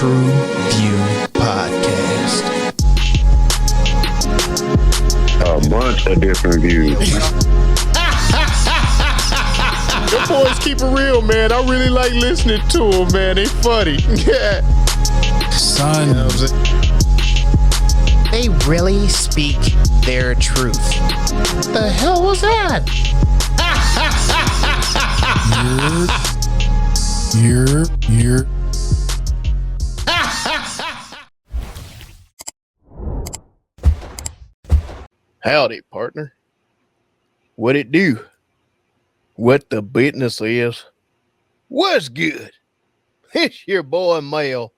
TruVue Podcast. A bunch of different views. The boys keep it real, man. I really like listening to them, man. They funny. Yeah. Son, you know what I'm saying? They really speak their truth. The hell was that? You're. Howdy, partner. What it do? What the business is? What's good? It's your boy Mel,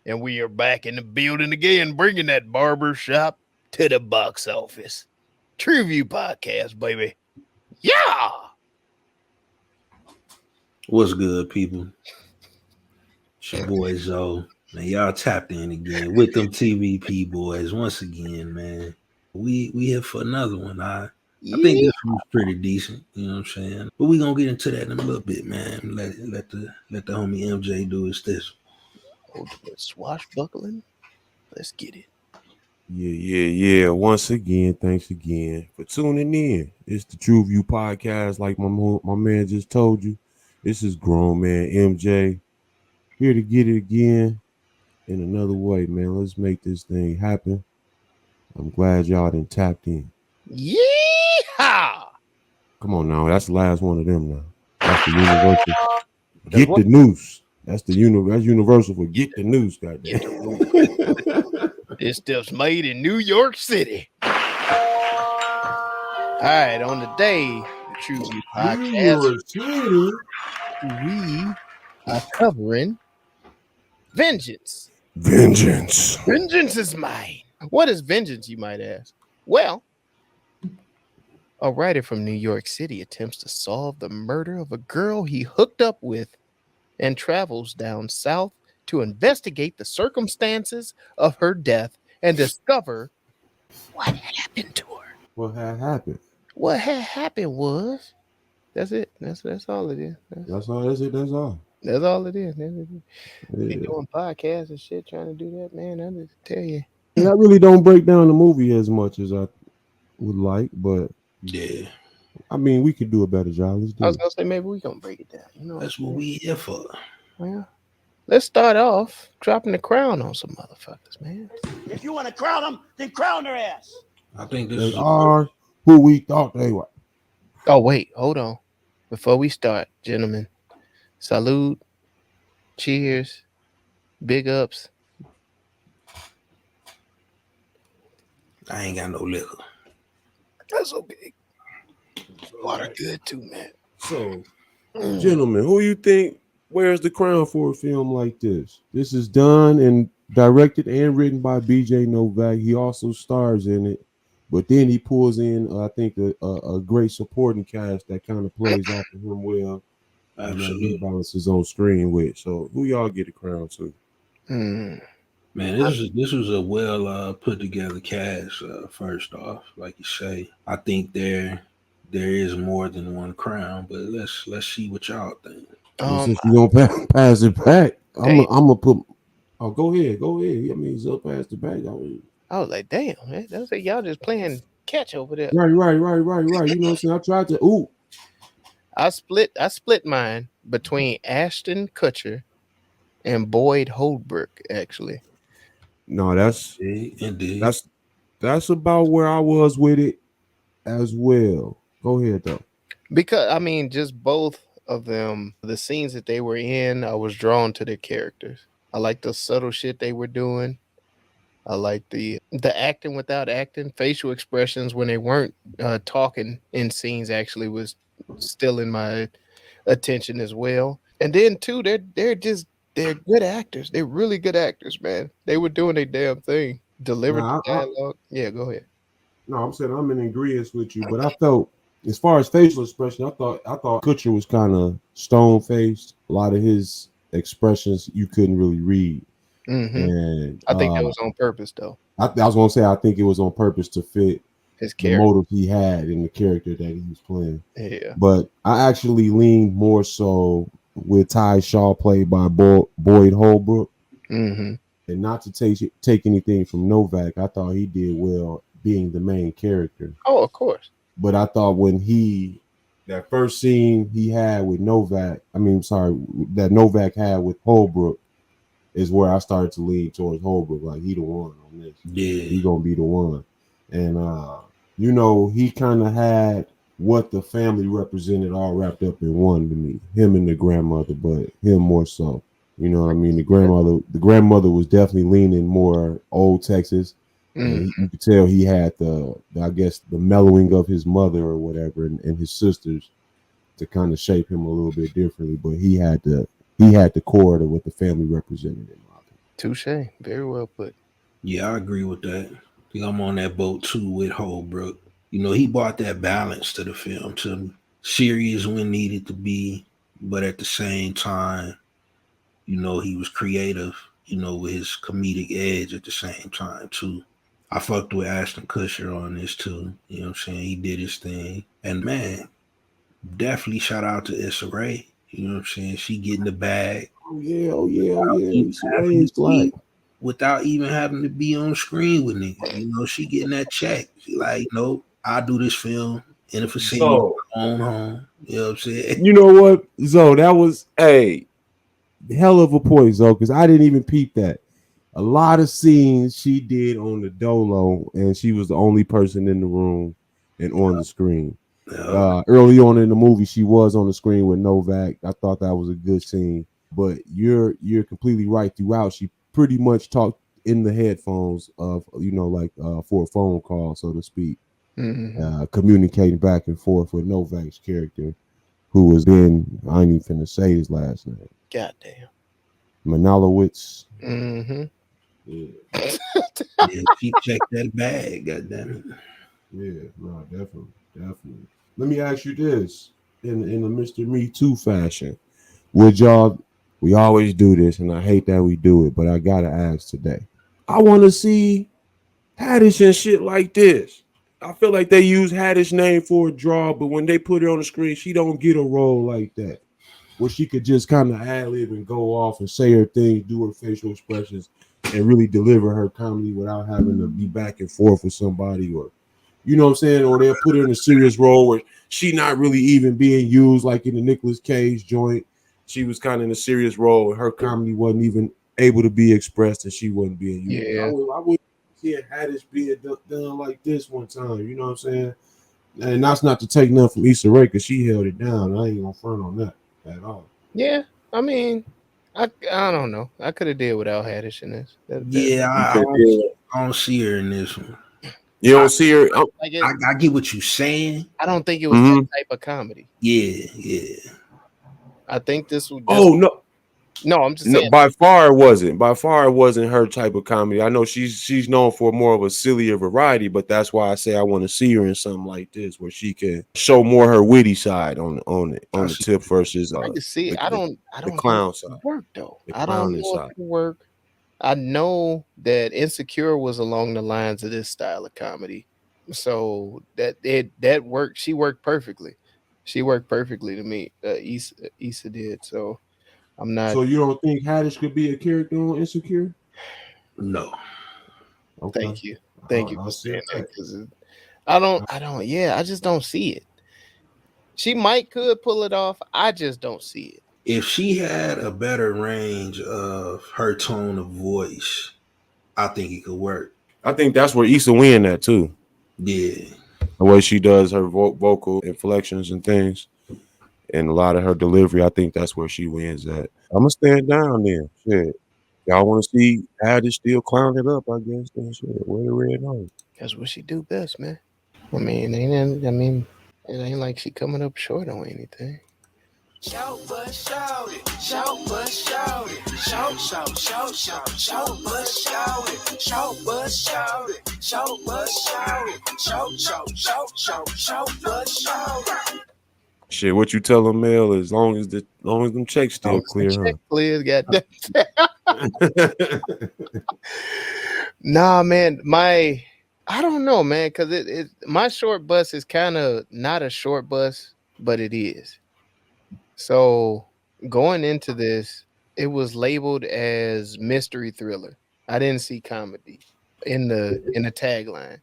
and we are back in the building again, bringing that barbershop to the box office. TruVue Podcast, baby. Yeah! What's good, people? It's your boy Zoe. Man, y'all tapped in again with them TVP boys once again, man. We here for another one. I think this one's pretty decent, you know what I'm saying? But we gonna get into that in a little bit, man. Let the homie MJ do his this. Ultimate swashbuckling. Let's get it. Yeah. Once again, thanks again for tuning in. It's the TruVue Podcast, like my man just told you. This is grown man MJ here to get it again in another way, man. Let's make this thing happen. I'm glad y'all done tapped in. Yeehaw! Come on now, that's the last one of them now. That's the universal. Get the noose. That's universal for get the noose, goddamn. This stuff's made in New York City. All right, on the day, the TruVue Podcast, we are covering vengeance. Vengeance is mine. What is vengeance, you might ask? Well, a writer from New York City attempts to solve the murder of a girl he hooked up with and travels down south to investigate the circumstances of her death and discover what happened to her. What had happened? What had happened was, that's it. That's all it is. That's all it is. Be doing podcasts and shit, trying to do that, man. I just tell you. And I really don't break down the movie as much as I would like, but yeah, I mean, we could do a better job. Let's do I was gonna say maybe we gonna break it down. You know, that's what we here for. Well, let's start off dropping the crown on some motherfuckers, man. If you want to crown them, then crown their ass. I think this They is are who we thought they were. Oh wait, hold on. Before we start, gentlemen, salute, cheers, big ups. I ain't got no liquor. That's okay. Water good too, man. So, gentlemen, who you think wears the crown for a film like this? This is done and directed and written by BJ Novak. He also stars in it, but then he pulls in, I think, a great supporting cast that kind of plays off of him well. Absolutely. He balances on screen with. So, who y'all get the crown to? Man, this was a well put together cast. First off, like you say, I think there is more than one crown, but let's see what y'all think. Since you gonna pass it back, I'm gonna put. Oh, go ahead. I mean, so pass it back. I was like, damn, man. That's like y'all just playing catch over there. Right. You know what I'm saying? I tried to. Ooh, I split mine between Ashton Kutcher and Boyd Holbrook, actually. no, that's Indeed. that's about where I was with it as well. Go ahead though. Because I mean, just both of them, the scenes that they were in, I was drawn to their characters. I like the subtle shit they were doing. I like the acting without acting, facial expressions when they weren't talking in scenes actually was still in my attention as well. And then too, they're good actors. They're really good actors, man. They were doing their damn thing. Delivered the dialogue. Yeah, go ahead. No, I'm saying I'm in agreement with you, but I felt as far as facial expression, I thought Kutcher was kind of stone faced. A lot of his expressions you couldn't really read. And I think that was on purpose, though. I was gonna say I think it was on purpose to fit his the character, motive he had in the character that he was playing. Yeah, but I actually leaned more so with Ty Shaw, played by Boyd Holbrook. Mm-hmm. And not to take anything from Novak, I thought he did well being the main character. Oh, of course. But I thought when that first scene he had with Novak, that Novak had with Holbrook, is where I started to lean towards Holbrook. Like, he the one on this. Yeah. He gonna be the one. And he kind of had what the family represented all wrapped up in one to me. Him and the grandmother, but him more so. You know what I mean? The grandmother was definitely leaning more old Texas. And you could tell he had the mellowing of his mother or whatever and his sisters to kind of shape him a little bit differently. But he had the core to what the family represented in my opinion. Touche. Very well put. Yeah, I agree with that. I think I'm on that boat too with Holbrook. He brought that balance to the film, to me. Serious when needed to be, but at the same time, he was creative, with his comedic edge at the same time too. I fucked with Ashton Kutcher on this too. You know what I'm saying? He did his thing. And man, definitely shout out to Issa Rae. You know what I'm saying? She getting the bag. Oh yeah. Issa Rae is like, without even having to be on screen with niggas. She getting that check. She like, nope, I do this film in a facility, own home. You know what I'm saying? You know what, Zoe? That was hell of a point, Zoe, because I didn't even peep that. A lot of scenes she did on the dolo, and she was the only person in the room and on the screen. Early on in the movie, she was on the screen with Novak. I thought that was a good scene. But you're completely right throughout. She pretty much talked in the headphones of for a phone call, so to speak, communicating back and forth with Novak's character, who was then, I ain't even finna say his last name. Goddamn. Manalowitz. Mm-hmm. Yeah. She checked that bag, goddamn it. Yeah, no, definitely. Let me ask you this in a Mr. Me Too fashion. Would y'all, we always do this, and I hate that we do it, but I gotta ask today. I want to see Haddish and shit like this. I feel like they use Haddish's name for a draw, but when they put it on the screen, she don't get a role like that, where she could just kind of ad-lib and go off and say her things, do her facial expressions, and really deliver her comedy without having to be back and forth with somebody, or you know what I'm saying? Or they'll put her in a serious role where she not really even being used, like in the Nicolas Cage joint. She was kind of in a serious role and her comedy wasn't even able to be expressed and she wasn't being used. Yeah. I would see Haddish being done like this one time, you know what I'm saying? And that's not to take nothing from Issa Rae, because she held it down. I ain't gonna front on that at all. Yeah, I mean, I don't know. I could have did without Haddish in this. I don't see her in this one. You don't see her? I get what you're saying. I don't think it was that type of comedy. Yeah. I think this was. No, I'm just saying. By far it wasn't. By far it wasn't her type of comedy. I know she's known for more of a sillier variety, but that's why I say I want to see her in something like this, where she can show more her witty side on the tip versus. I can see it. I don't the clown side work though. I don't know if it work. I know that Insecure was along the lines of this style of comedy, so that worked. She worked perfectly. She worked perfectly to me. Issa did. So I'm not. So you don't think Haddish could be a character on Insecure? No. Okay. Thank you for saying that, because I don't. Yeah, I just don't see it. She could pull it off. I just don't see it. If she had a better range of her tone of voice, I think it could work. I think that's where Issa win at too. Yeah. The way she does her vocal inflections and things, and a lot of her delivery, I think that's where she wins at. I'm gonna stand down there. Shit. Y'all want to see Haddish still clown it up, I guess. Then shit, wear the red on. That's what she do best, man. I mean, it ain't like she coming up short on anything. Shout but shout it, shout but shout it, shout but shout it, shout but shout it, shout but shout it. Shit, what you tell them, Mel? As long as them checks still clear, huh? Clear, goddamn. Nah, man, I don't know, man, because my short bus is kind of not a short bus, but it is. So going into this, it was labeled as mystery thriller. I didn't see comedy in the tagline.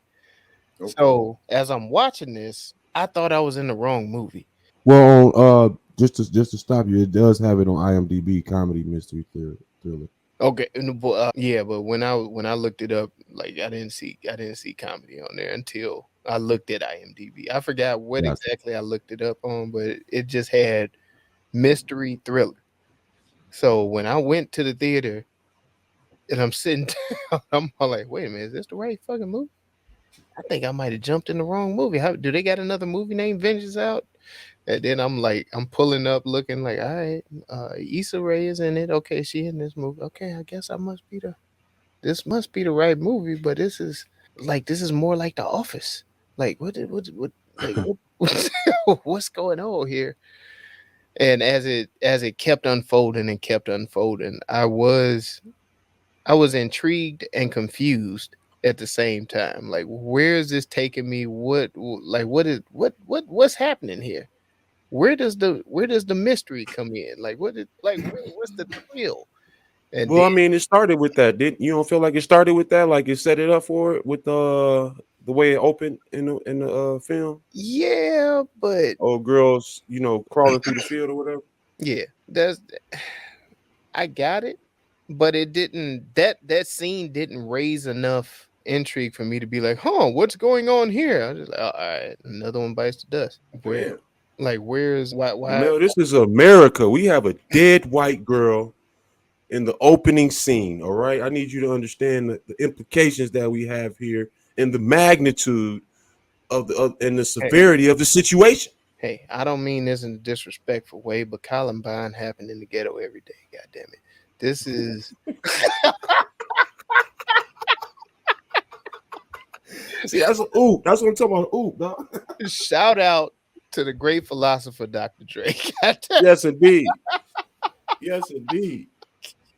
Okay. So as I'm watching this, I thought I was in the wrong movie. Well, just to stop you, it does have it on IMDb, comedy mystery thriller. Okay, but when I looked it up, like I didn't see comedy on there until I looked at IMDb. I forgot what exactly I looked it up on, but it just had mystery thriller. So when I went to the theater and I'm sitting down, I'm all like, wait a minute, is this the right fucking movie? I think I might have jumped in the wrong movie. Do they got another movie named Vengeance out? And then I'm pulling up, looking like, all right, Issa Rae is in it. Okay, she in this movie. Okay, I guess this must be the right movie. But this is more like The Office. Like what's going on here? And as it kept unfolding, I was intrigued and confused at the same time. Like, where is this taking me? What's happening here? Where does the mystery come in? What's the thrill? And Well, I mean, it started with that. You don't feel like it started with that? Like it set it up for it with the way it opened in the film? Yeah, but girls, crawling through the field or whatever. Yeah, I got it, but it didn't. That scene didn't raise enough intrigue for me to be like, "Huh, what's going on here?" I was just like, all right, another one bites the dust. Where's why? No, this is America. We have a dead white girl in the opening scene. All right, I need you to understand the implications that we have here and the magnitude of the severity of the situation. Hey, I don't mean this in a disrespectful way, but Columbine happened in the ghetto every day. God damn it, this is. See, that's what I'm talking about. Ooh, dog. Shout out to the great philosopher, Dr. Dre. Yes, indeed. Yes, indeed.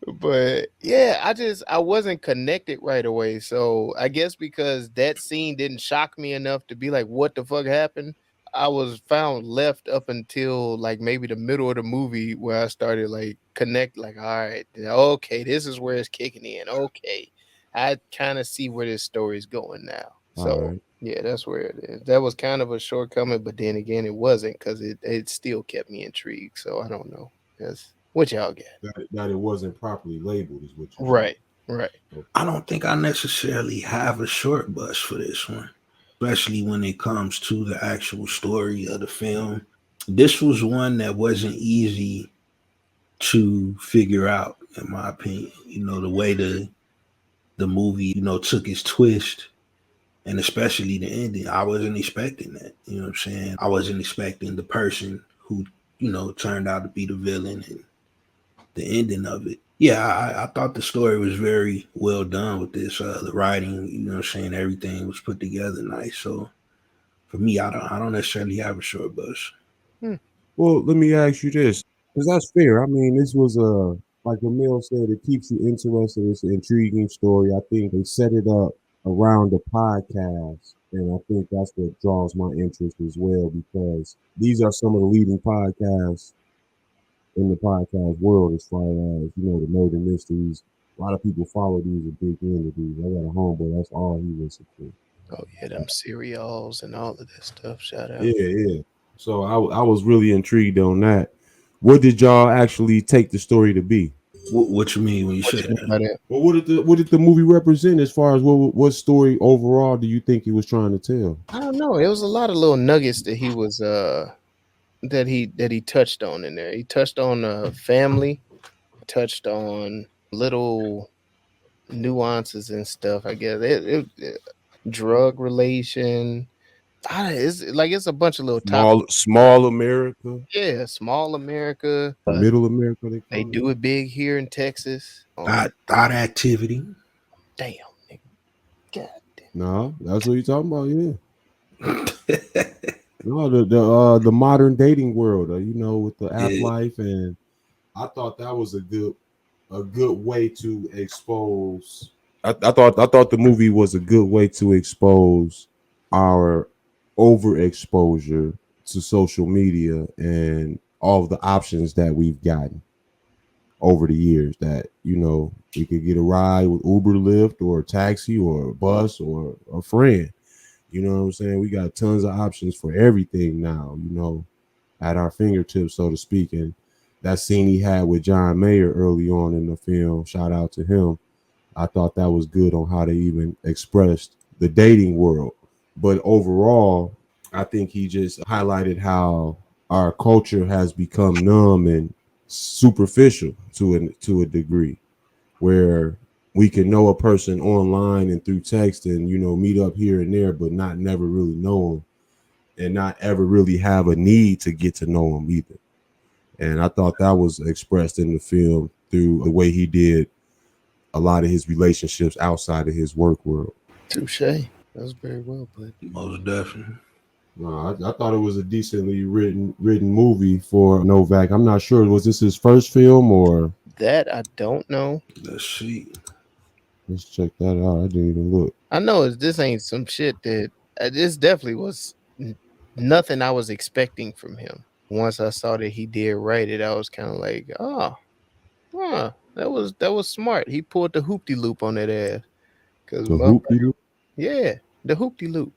But yeah, I wasn't connected right away. So I guess because that scene didn't shock me enough to be like, what the fuck happened? I was found left up until like maybe the middle of the movie where I started like connect, like, all right, okay, this is where it's kicking in. Okay. I kind of see where this story's going now. So yeah, that's where it is. That was kind of a shortcoming, but then again, it wasn't, because it still kept me intrigued. So I don't know. That's what y'all get. That it wasn't properly labeled is what you right. I don't think I necessarily have a short bus for this one, especially when it comes to the actual story of the film. This was one that wasn't easy to figure out, in my opinion. The way the movie, took its twist, and especially the ending. I wasn't expecting that. You know what I'm saying? I wasn't expecting the person who, turned out to be the villain, and the ending of it. Yeah, I thought the story was very well done with this. The writing, everything was put together nice. So for me, I don't necessarily have a short bus. Well, let me ask you this, because that's fair. I mean, this was like Emil said, it keeps you interested. It's an intriguing story. I think they set it up around the podcast, and I think that's what draws my interest as well, because these are some of the leading podcasts in the podcast world as far as, the murder mysteries. A lot of people follow these and big into these. I got a homeboy, that's all he listens to. Oh yeah, them serials and all of that stuff. Shout out. Yeah. So I was really intrigued on that. What did y'all actually take the story to be? What you mean when you say that? Well, what did the movie represent as far as what story overall do you think he was trying to tell? I don't know. It was a lot of little nuggets that he was that he touched on in there. He touched on family, touched on little nuances and stuff. I guess it drug relation. It's a bunch of little small America. Yeah, small America, middle America. They do it big here in Texas. Thought activity. Damn, nigga. God damn. No, that's what you're talking about. Yeah. No, the modern dating world. With the app life, and I thought that was a good way to expose. I thought the movie was a good way to expose our overexposure to social media and all of the options that we've gotten over the years that, you know, we could get a ride with Uber, Lyft, or a taxi, or a bus, or a friend. You know what I'm saying? We got tons of options for everything now, you know, at our fingertips, so to speak. And that scene he had with John Mayer early on in the film, shout out to him. I thought that was good on how they even expressed the dating world. But overall, I think he just highlighted how our culture has become numb and superficial to a degree, where we can know a person online and through text and, you know, meet up here and there, but not never really know them and not ever really have a need to get to know them either. And I thought that was expressed in the film through the way he did a lot of his relationships outside of his work world. Touche. That was very well put. Most definitely. No, I thought it was a decently written movie for Novak. I'm not sure. Was this his first film or? That I don't know. Let's see. Let's check that out. I didn't even look. I know this ain't some shit that this definitely was nothing I was expecting from him. Once I saw that he did write it, I was kind of like, that was smart. He pulled the hoopty loop on that ass. The hoopty loop? Yeah, the hoopty loop.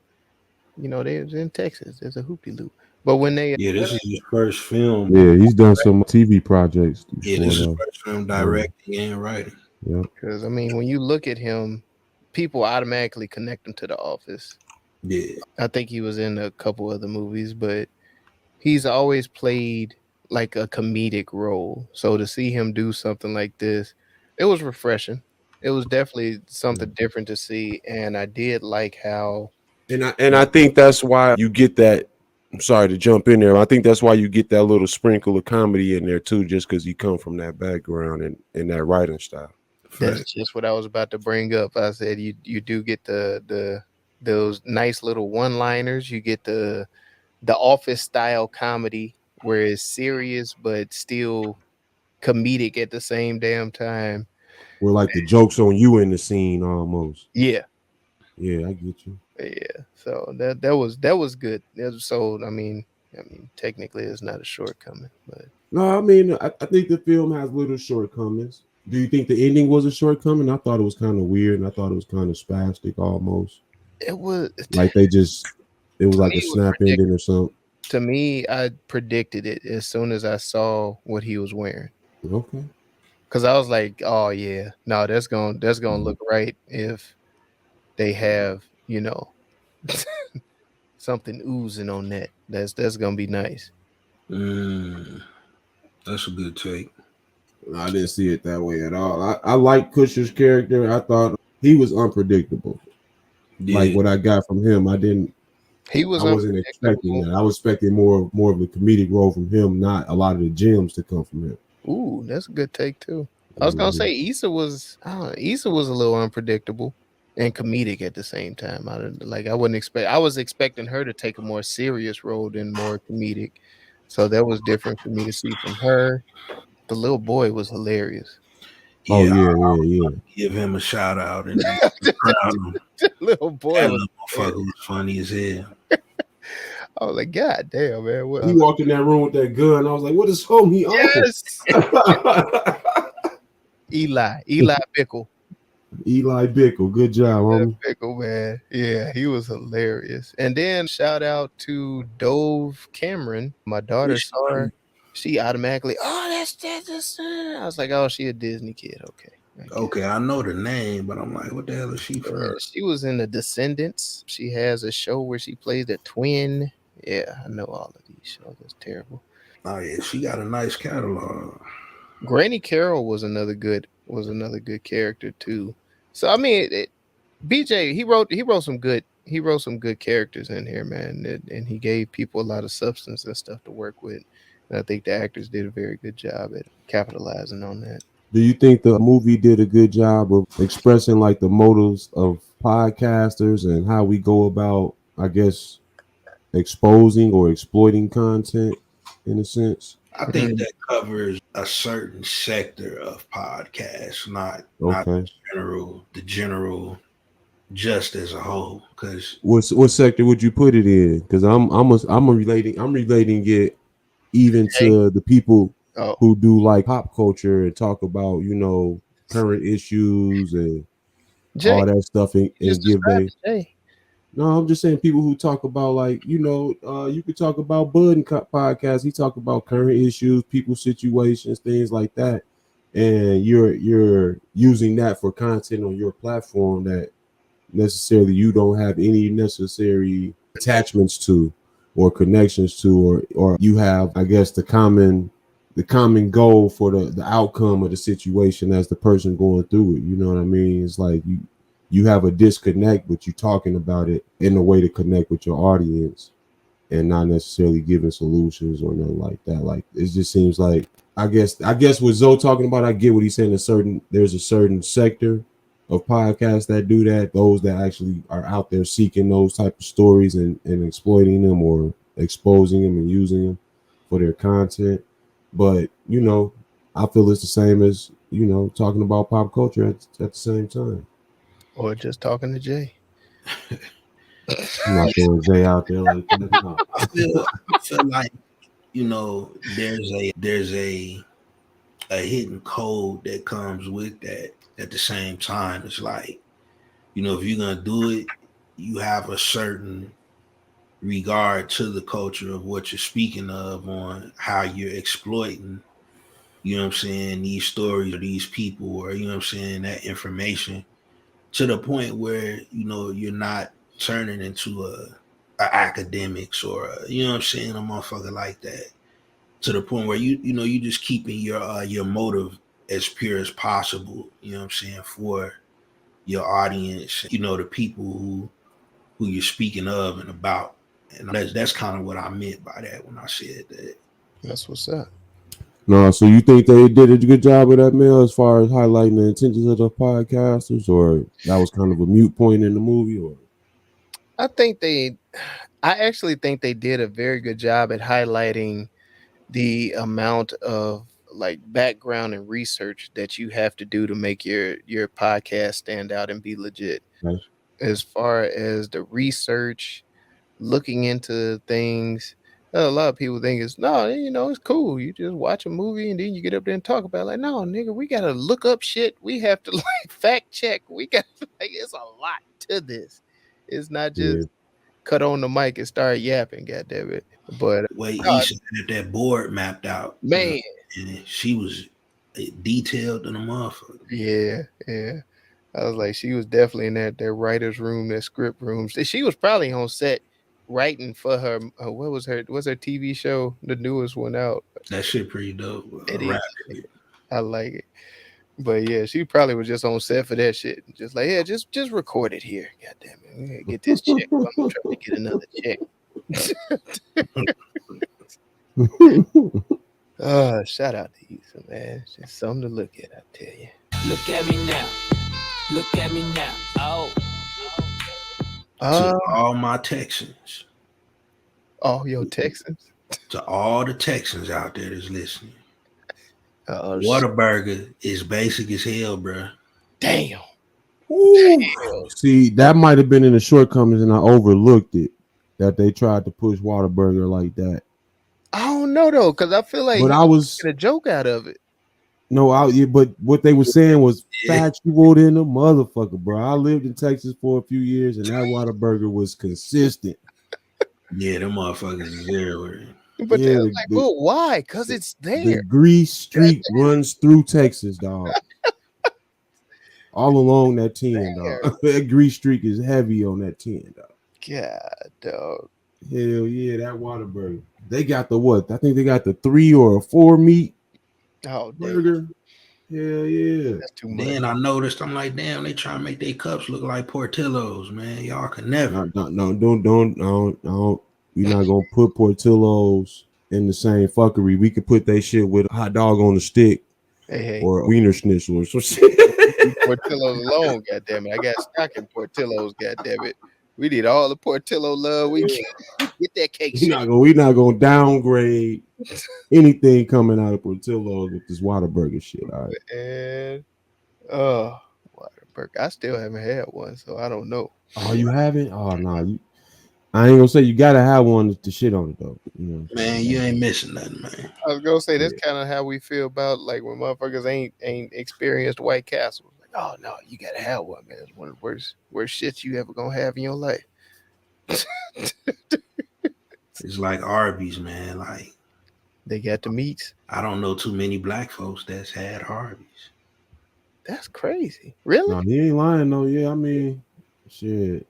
You know, they was in Texas. There's a hoopty loop. But when they this is his first film. Yeah, he's done some TV projects. Yeah, this is his first film directing and writing. Yeah. Because I mean, when you look at him, people automatically connect him to The Office. Yeah. I think he was in a couple other movies, but he's always played like a comedic role. So to see him do something like this, it was refreshing. It was definitely something different to see, and I did like how. And I think that's why you get that. I'm sorry to jump in there. I think that's why you get that little sprinkle of comedy in there too, just because you come from that background and that writing style. That's just what I was about to bring up. I said you do get those nice little one-liners. You get the Office style comedy where it's serious but still comedic at the same damn time. Where like the jokes on you in the scene almost. Yeah. Yeah, I get you. Yeah. So that was good. So I mean, technically it's not a shortcoming, but no, I mean I think the film has little shortcomings. Do you think the ending was a shortcoming? I thought it was kind of weird, and I thought it was kind of spastic almost. It was like it was like a snap ending or something. To me, I predicted it as soon as I saw what he was wearing. Okay. Because I was like, oh yeah, no, that's gonna look right if they have, you know, something oozing on that. That's gonna be nice. That's a good take. I didn't see it that way at all. I like Kusher's character. I thought he was unpredictable. Yeah. Like what I got from him, I wasn't expecting that. I was expecting more of the comedic role from him, not a lot of the gems to come from him. Ooh, that's a good take too. I was gonna say Issa was a little unpredictable and comedic at the same time. I was expecting her to take a more serious role than more comedic. So that was different for me to see from her. The little boy was hilarious. Yeah. Give him a shout out and the little boy that was funny as hell. I was like, God damn, man. He walked in that room with that gun. I was like, what is homie? Yes. Eli Bickle. Eli Bickle. Good job, homie. Bickle, man. Yeah, he was hilarious. And then shout out to Dove Cameron. My daughter saw her. She automatically, that's the son. I was like, she a Disney kid. Okay, I know the name, but I'm like, what the hell is she from? She was in The Descendants. She has a show where she plays a twin. Yeah, I know all of these shows. It's terrible. Oh yeah, she got a nice catalog. Granny Carroll was another good character too. So I mean, BJ he wrote some good characters in here, man, and he gave people a lot of substance and stuff to work with. And I think the actors did a very good job at capitalizing on that. Do you think the movie did a good job of expressing like the motives of podcasters and how we go about, I guess, exposing or exploiting content in a sense? I think that covers a certain sector of podcasts, not the general just as a whole. Because what sector would you put it in? Because I'm relating it even to the people who do like pop culture and talk about, you know, current issues and Jay, all that stuff and just give they. Jay. No, I'm just saying people who talk about like, you know, you could talk about Bud and podcast. He talk about current issues, people's situations, things like that. And you're using that for content on your platform that necessarily you don't have any necessary attachments to or connections to, or you have, I guess, the common goal for the outcome of the situation as the person going through it. You know what I mean? It's like you have a disconnect, but you're talking about it in a way to connect with your audience and not necessarily giving solutions or nothing like that. Like, it just seems like, I guess what Zoe talking about, I get what he's saying. There's a certain sector of podcasts that do that, those that actually are out there seeking those type of stories and exploiting them or exposing them and using them for their content. But, you know, I feel it's the same as, you know, talking about pop culture at the same time. Or just talking to Jay. I'm not throwing Jay out there like that. No. I feel like, you know, there's a hidden code that comes with that. At the same time, it's like, you know, if you're gonna do it, you have a certain regard to the culture of what you're speaking of, on how you're exploiting, you know what I'm saying, these stories or these people, or, you know what I'm saying, that information, to the point where, you know, you're not turning into a academics or you know what I'm saying, a motherfucker like that, to the point where you know, you just keeping your motive as pure as possible, you know what I'm saying, for your audience, you know, the people who you're speaking of and about. And that's kind of what I meant by that when I said that. That's what's up. No, so you think they did a good job of that, Mel, as far as highlighting the intentions of the podcasters, or that was kind of a mute point in the movie? Or I actually think they did a very good job at highlighting the amount of like background and research that you have to do to make your podcast stand out and be legit. Okay. As far as the research, looking into things, a lot of people think it's no, you know, it's cool. You just watch a movie and then you get up there and talk about it. Like, no, nigga, we gotta look up shit. We have to like fact check. We got like, it's a lot to this. It's not just cut on the mic and start yapping, goddamn it. But Way Isha had that board mapped out, man, and she was detailed in a motherfucker. Yeah. I was like, she was definitely in that writer's room, that script room. She was probably on set writing for her. What's her TV show? The newest one out. That shit pretty dope. I like it. But yeah, she probably was just on set for that shit. Just like, yeah, just record it here. God damn it. We gotta get this check. I'm trying to get another check. Shout out to Issa, man. It's just something to look at, I tell you. Look at me now. Look at me now. Oh. To all my Texans. All your Texans? To all the Texans out there that's listening. Whataburger is basic as hell, bro. Damn. See, that might have been in the shortcomings, and I overlooked it, that they tried to push Whataburger like that. I don't know though, because I feel like I was getting a joke out of it. No, but what they were saying was factual in the motherfucker, bro. I lived in Texas for a few years, and that Whataburger was consistent. Yeah, them motherfuckers is everywhere. But they're like, well, why? Because it's there. The grease streak runs through Texas, dog. All along that 10, dog. That grease streak is heavy on that 10, dog. God, dog. Hell yeah, that Whataburger. They got the what? I think they got the 3 or a 4 meat burger. Hell yeah. That's too much. Then I noticed, I'm like, damn, they trying to make their cups look like Portillo's, man. Y'all can never. No, don't. We're not gonna put Portillo's in the same fuckery. We could put that shit with a hot dog on the stick, or a wiener schnitzel or some shit. Portillo's alone, goddammit. I got stock in Portillo's, goddammit. We need all the Portillo love we can. Get that cake. We're not gonna downgrade anything coming out of Portillo's with this Whataburger shit. All right. And Whataburger. I still haven't had one, so I don't know. Oh, you haven't? Oh no, I ain't gonna say you gotta have one to shit on it though. You know, Man, you ain't missing nothing, man. I was gonna say that's kind of how we feel about like when motherfuckers ain't experienced White Castle. Like, oh no, you gotta have one, man. It's one of the worst shits you ever gonna have in your life. It's like Arby's, man. Like They got the meats. I don't know too many black folks that's had Arby's. That's crazy. Really? no, he ain't lying though. Yeah, I mean, shit.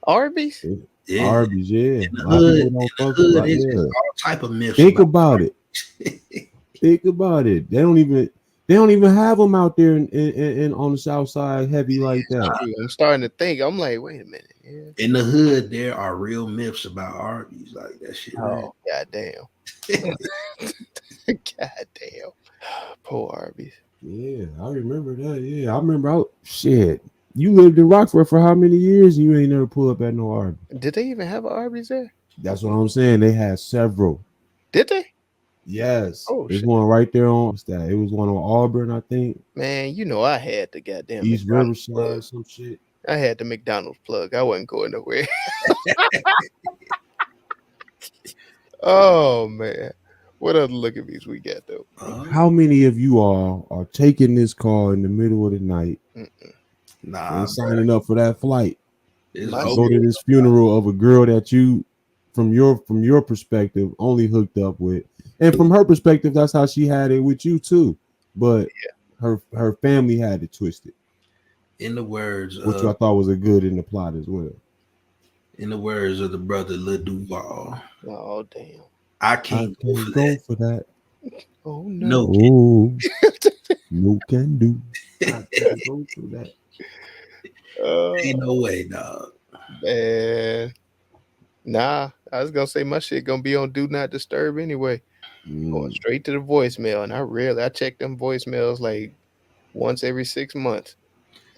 Arby's? Yeah. Arby's, yeah. In the A lot of hood, people don't fuck hood about is it. all type of myths. Think about it. Think about it. They don't even have them out there in on the south side heavy like that. Dude, I'm starting to think. I'm like, wait a minute. Yeah. In the hood, there are real myths about Arby's. Like that shit. Oh, goddamn. Goddamn. Poor Arby's. Yeah, I remember that. Yeah, I remember. Shit, you lived in Rockford for how many years? And you ain't never pull up at no Arby's. Did they even have an Arby's there? That's what I'm saying. They had several. Did they? Yes. Oh, there's shit. one right there on that. It was one on Auburn, I think. Man, you know I had the goddamn East McDonald's Riverside, plug. some shit. I had the McDonald's plug. I wasn't going nowhere. Oh man. What other look at these we got though? How many of you all are taking this call in the middle of the night Nah, and signing up for that flight? it's My Go to this funeral of a girl that you, from your perspective, only hooked up with, and from her perspective, that's how she had it with you too. But her family had it twisted, in the words which I of thought was a good in the plot as well. the brother Lil Duval, Oh damn. I can't go for that. Oh no. Oh, no can do. I can't go for that. Ain't no way, dog. Man. Nah, I was gonna say my shit gonna be on Do Not Disturb anyway. Going straight to the voicemail, and I check them voicemails like once every 6 months.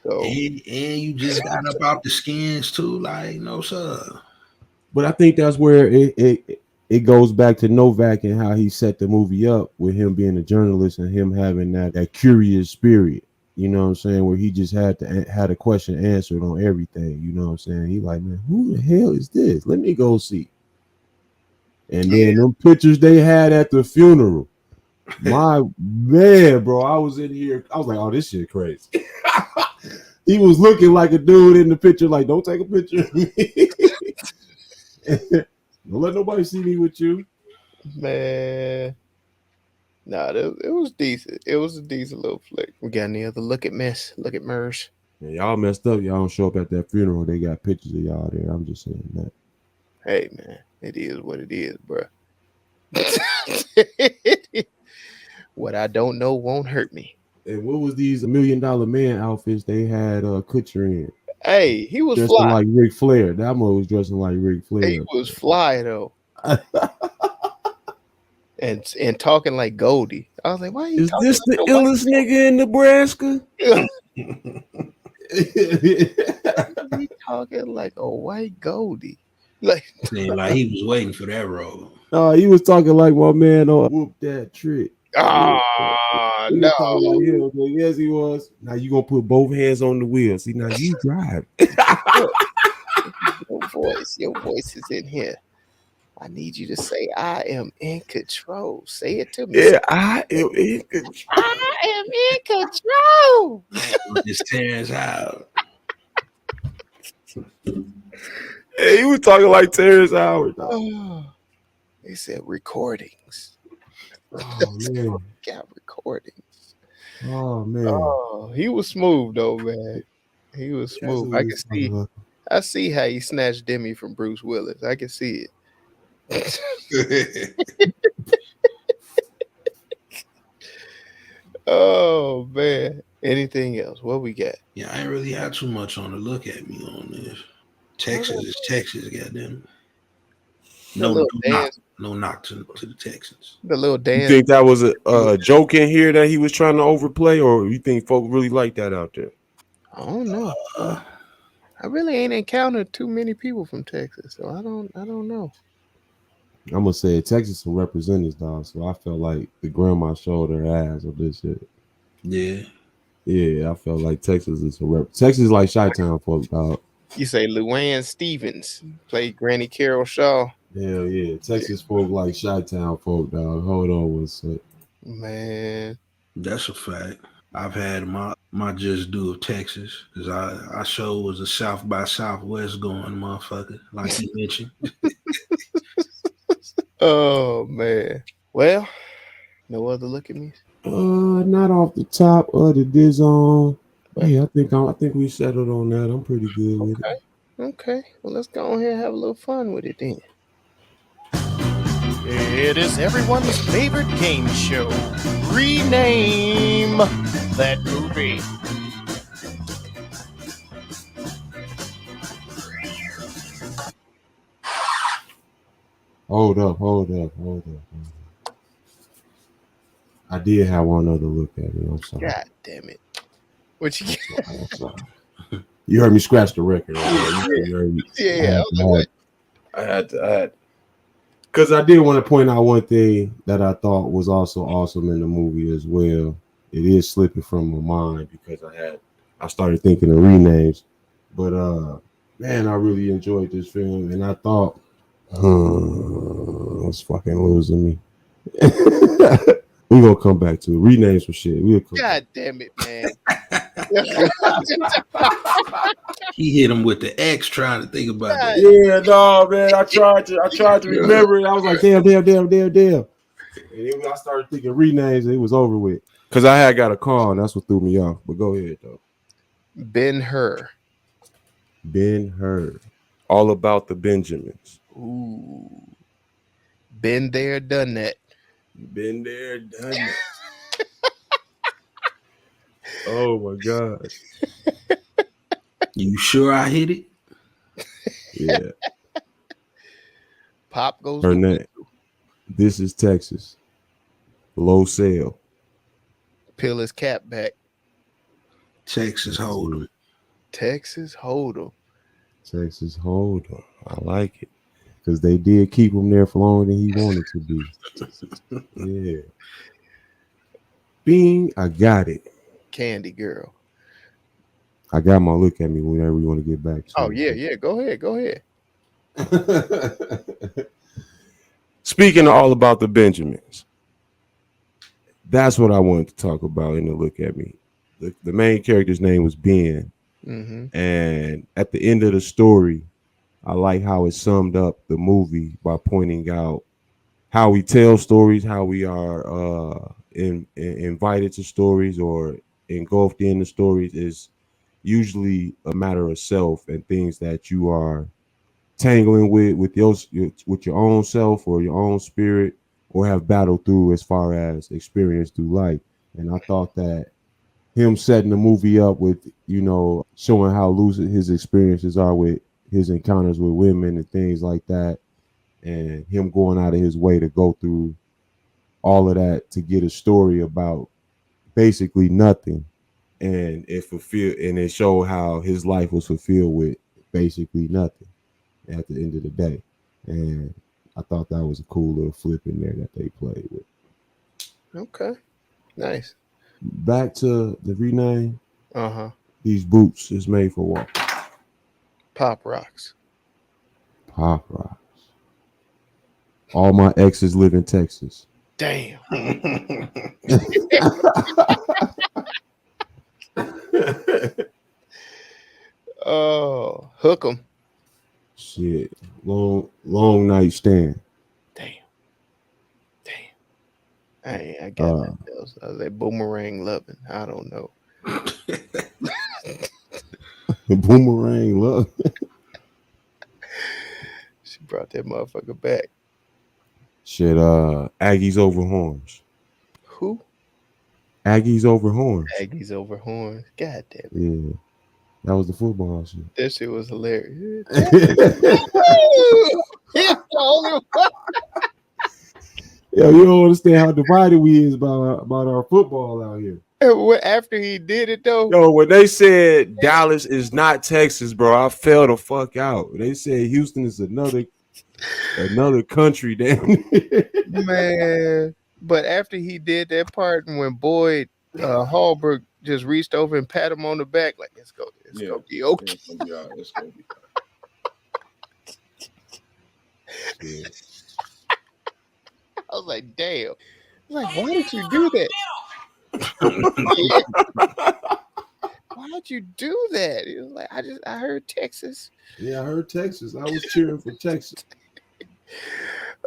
So And you just got up out the skins too, like no sir. But I think that's where it goes back to Novak and how he set the movie up with him being a journalist and him having that curious spirit. You know what I'm saying? Where he just had a question answered on everything. You know what I'm saying? He like, man, who the hell is this? Let me go see. And then them pictures they had at the funeral. My man, bro, I was in here. I was like, oh, this shit crazy. He was looking like a dude in the picture, like, don't take a picture of me. Don't let nobody see me with you. man. Nah, it was decent. It was a decent little flick. We got any other look at Mers? Man, y'all messed up. Y'all don't show up at that funeral. They got pictures of y'all there. I'm just saying that. Hey man, it is what it is, bro. What I don't know won't hurt me. And what was these $1 Million Man outfits they had Kutcher in? Hey, he was Dressing fly. like Ric Flair. That one was dressing like Ric Flair. He was fly though. and talking like Goldie. I was like, why are you Is talking this like the illest nigga in Nebraska? He talking like a white Goldie. Like, Seemed like he was waiting for that role. He was talking like my man whoop that trick. no. Like him. So yes, he was. Now you gonna put both hands on the wheel. See, now you drive. Your voice is in here. I need you to say, I am in control. Say it to me. Yeah, I am in control. I am in control. Just Terrence Howard. Hey, he was talking like Terrence Howard. They said recordings. Oh man. Got recordings. Oh man. Oh, he was smooth though, man. He was smooth. I see how he snatched Demi from Bruce Willis. I can see it. Oh man. Anything else? What we got? Yeah, I ain't really had too much on to look at me on this. Texas is Texas, goddamn. No knock to the Texans. The little dance. You think that was a joke in here that he was trying to overplay, or you think folk really like that out there? I don't know. I really ain't encountered too many people from Texas, so I don't know. I'm gonna say Texas some representatives, dog. So I felt like the grandma showed her ass of this shit. Yeah. Yeah, I felt like Texas is a Texas is like Chi-Town folk, dog. You say Luann Stevens played Granny Carol Shaw. Hell yeah. Texas folk like Chi-Town folk, dog. Hold on one sec. Man. That's a fact. I've had my just due of Texas because I sure was a South by Southwest going motherfucker, like you mentioned. Oh man. Well, no other look at me. Not off the top of the Dizon. Yeah, I think we settled on that. I'm pretty good with it. Okay. Well, let's go on here and have a little fun with it then. It is everyone's favorite game show. Rename that movie. Hold up. I did have one other look at it. I'm sorry. God damn it. What you get? I'm sorry. You heard me scratch the record. You heard me. Yeah. I had because I did want to point out one thing that I thought was also awesome in the movie as well. It is slipping from my mind because I started thinking of renames. But man, I really enjoyed this film, and I thought it's fucking losing me. We're gonna come back to it. Rename some shit. God damn it, man. He hit him with the X trying to think about it. Yeah, no, man. I tried to remember it. I was like, damn. And then when I started thinking renames, it was over with. Because I had got a call, and that's what threw me off. But go ahead, though. Ben-Hur. All about the Benjamins. Ooh. Been there, done that. Been there, done that. Oh my God. You sure I hit it? Yeah. Pop goes. Burnett. This is Texas. Low sale. Peel his cap back. Texas Hold'em. I like it. Because they did keep him there for longer than he wanted to be. Yeah. Bing, I got it. Candy Girl. I got my look at me whenever you want to get back to it. Yeah. Go ahead. Speaking of all about the Benjamins, that's what I wanted to talk about in the look at me. The main character's name was Ben. Mm-hmm. And at the end of the story, I like how it summed up the movie by pointing out how we tell stories, how we are invited to stories or engulfed in the stories is usually a matter of self and things that you are tangling with your own self or your own spirit or have battled through as far as experience through life. And I thought that him setting the movie up with, showing how lucid his experiences are with his encounters with women and things like that, and him going out of his way to go through all of that to get a story about basically nothing, and it showed how his life was fulfilled with basically nothing at the end of the day. And I thought that was a cool little flip in there that they played with. Okay, nice. Back to the rename. These boots is made for what? Pop rocks. All my exes live in Texas. Damn. Oh, hook 'em. Shit. Long night stand. Damn. I got that. I was like boomerang loving. I don't know. Boomerang love. She brought that motherfucker back. Shit, Aggies over horns. Who? Aggies over horns. God damn it. Yeah. That was the football shit. That shit was hilarious. Yo, you don't understand how divided we is about our football out here. After he did it though. Yo, when they said Dallas is not Texas, bro, I fell the fuck out. They said Houston is another country, damn. Man. But after he did that part and when Boyd Hallberg just reached over and pat him on the back like, it's gonna be okay. It's gonna be all right. It's gonna be all right. Yeah. I was like, damn. I was like, why did you do that? Why'd you do that? He was like, I heard Texas. Yeah, I heard Texas. I was cheering for Texas.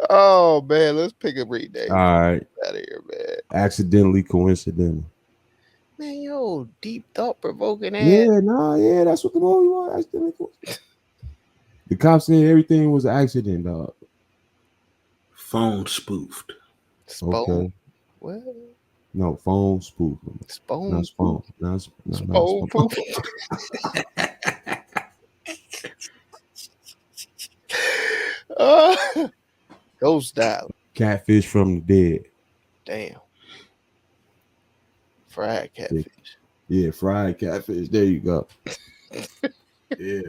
Oh man, let's pick a read name. All right. Out of here, man. Accidentally coincidental. Man, yo, deep thought provoking ass. Yeah, that's what the movie was. Accidentally coincidental. The cops said everything was an accident, dog. Phone spoofed. Okay. What? No, phone spoof. Spone. Not phone. Not Spone poof. Ghost style. Catfish from the dead. Damn. Fried catfish. Yeah, fried catfish. There you go. Yeah.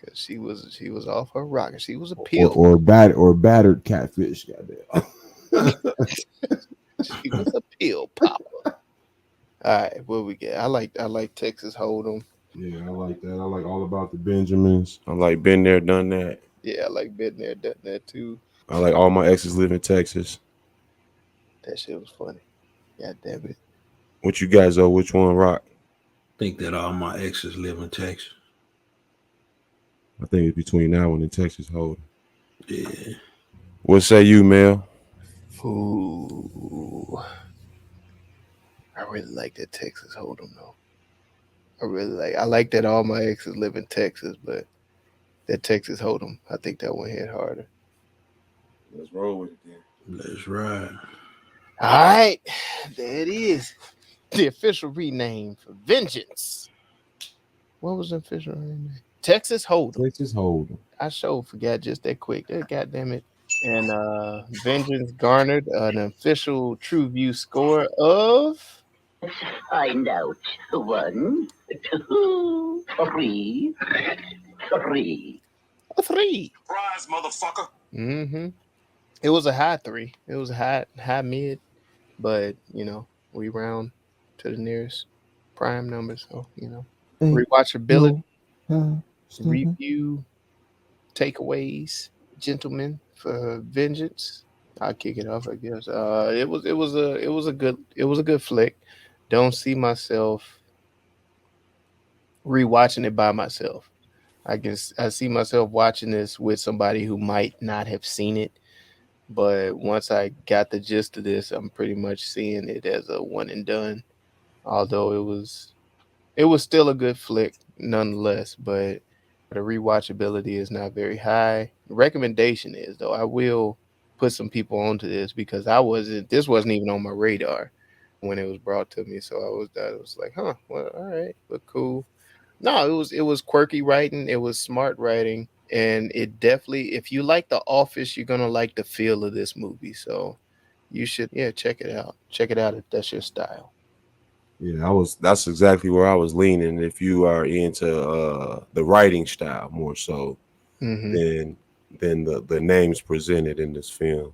Cause she was off her rocker. She was a peel. Or battered catfish. Goddamn. She was a peel popper. All right, what we get? I like Texas Hold'em. Yeah, I like that. I like All About the Benjamins. I like Been There, Done That. Yeah, I like Been There, Done That too. I like All My Exes Live in Texas. That shit was funny. God damn it. What you guys owe? Which one rock? Think that all my exes live in Texas. I think it's between that one and Texas Hold'em. Yeah. What say you, Mel? Ooh. I really like that Texas Hold'em though. I like that all my exes live in Texas, but that Texas Hold'em, I think that one hit harder. Let's roll with it then. Let's ride. All right, there it is. The official rename for Vengeance. What was the official rename? Texas Hold'em. Texas Hold'em. I sure forgot just that quick. God damn it. And Vengeance garnered an official TruVue score of... Find out. 1, 2, 3. 3. A 3. Surprise, motherfucker. Mm-hmm. It was a high 3. It was a high mid, but we round to the nearest prime number. So rewatchability, review, takeaways, gentlemen for Vengeance. I'll kick it off, I guess. It was a good flick. Don't see myself rewatching it by myself. I see myself watching this with somebody who might not have seen it. But once I got the gist of this, I'm pretty much seeing it as a one and done. Although it was still a good flick nonetheless, but the rewatchability is not very high. The recommendation is though, I will put some people onto this because this wasn't even on my radar when it was brought to me. So I was like, well, all right, but cool. No, it was quirky writing, it was smart writing. And it definitely, if you like The Office, you're going to like the feel of this movie. So you should, check it out. Check it out if that's your style. Yeah, that's exactly where I was leaning. If you are into the writing style more so than the names presented in this film,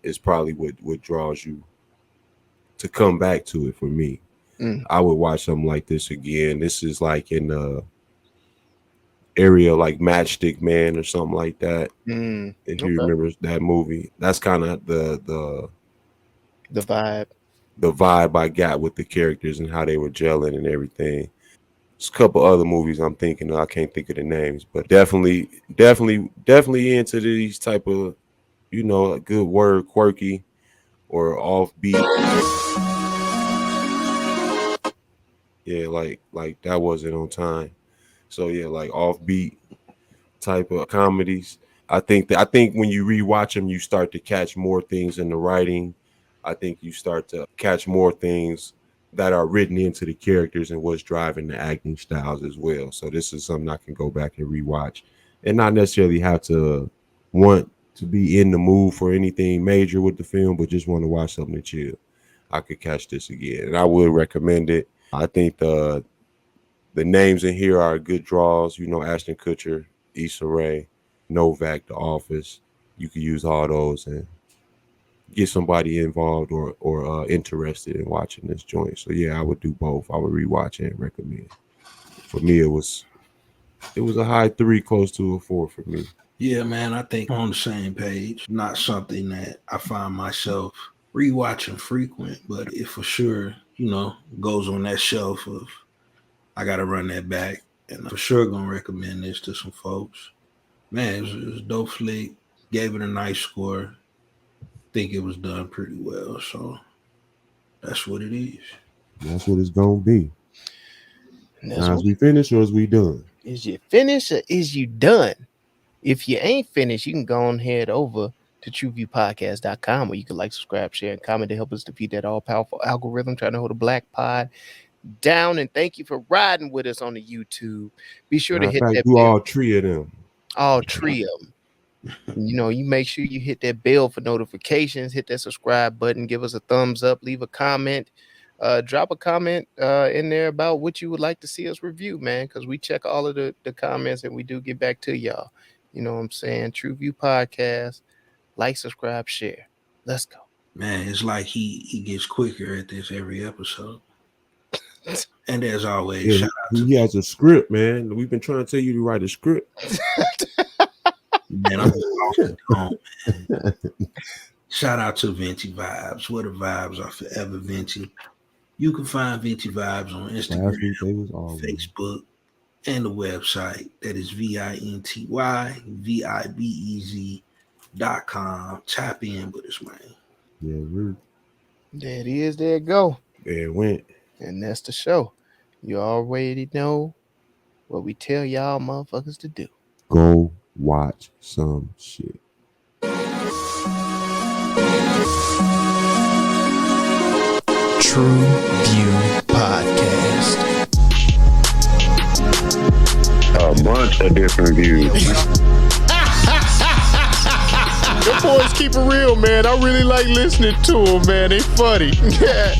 is probably what draws you to come back to it for me. I would watch something like this again. This is like in the area like Matchstick Man or something like that. If you remember that movie, that's kind of the vibe I got with the characters and how they were gelling and everything. There's a couple other movies I'm thinking of. I can't think of the names, but definitely into these type of, a good word, quirky or offbeat. Yeah, like that wasn't on time. So yeah, like offbeat type of comedies. I think when you rewatch them, you start to catch more things in the writing. I think you start to catch more things that are written into the characters and what's driving the acting styles as well. So this is something I can go back and rewatch and not necessarily have to want to be in the mood for anything major with the film, but just want to watch something to chill. I could catch this again, and I would recommend it. I think the names in here are good draws. Ashton Kutcher, Issa Rae, Novak, The Office. You could use all those, and get somebody involved or interested in watching this joint. So yeah, I would do both. I would rewatch and recommend. For me, it was a high 3, close to a 4 for me. Yeah, man, I think I'm on the same page. Not something that I find myself rewatching frequent, but it for sure, goes on that shelf of I gotta run that back, and I'm for sure gonna recommend this to some folks. Man, it was a dope flick. Gave it a nice score. Think it was done pretty well, so that's what it is. That's what it's gonna be. Now, is we finished or is we done? Is you finished or is you done? If you ain't finished, you can go on head over to TruVuePodcast.com where you can like, subscribe, share, and comment to help us defeat that all-powerful algorithm trying to hold a black pod down. And thank you for riding with us on the YouTube. Be sure to hit that bell. All 3 of them. All 3 of them. You make sure you hit that bell for notifications, hit that subscribe button, give us a thumbs up, leave a comment, drop a comment in there about what you would like to see us review, man, because we check all of the comments and we do get back to y'all. You know what I'm saying? TruVue Podcast, like, subscribe, share. Let's go. Man, it's like he gets quicker at this every episode. And as always, yeah, shout out to he has a script, man. We've been trying to tell you to write a script. Man, I'm off the dome, man. Shout out to Venti Vibes. Where the vibes are forever Venti. You can find Venti Vibes on Instagram, Facebook, and the website. That is VINTYVIBEZ.com. Tap in with us, man. Yeah, rude. There it is. There it go. There it went. And that's the show. You already know what we tell y'all motherfuckers to do. Go watch some shit. TruVue Podcast. A bunch of different views. Your boys keep it real, man. I really like listening to them, man. They funny. Yeah.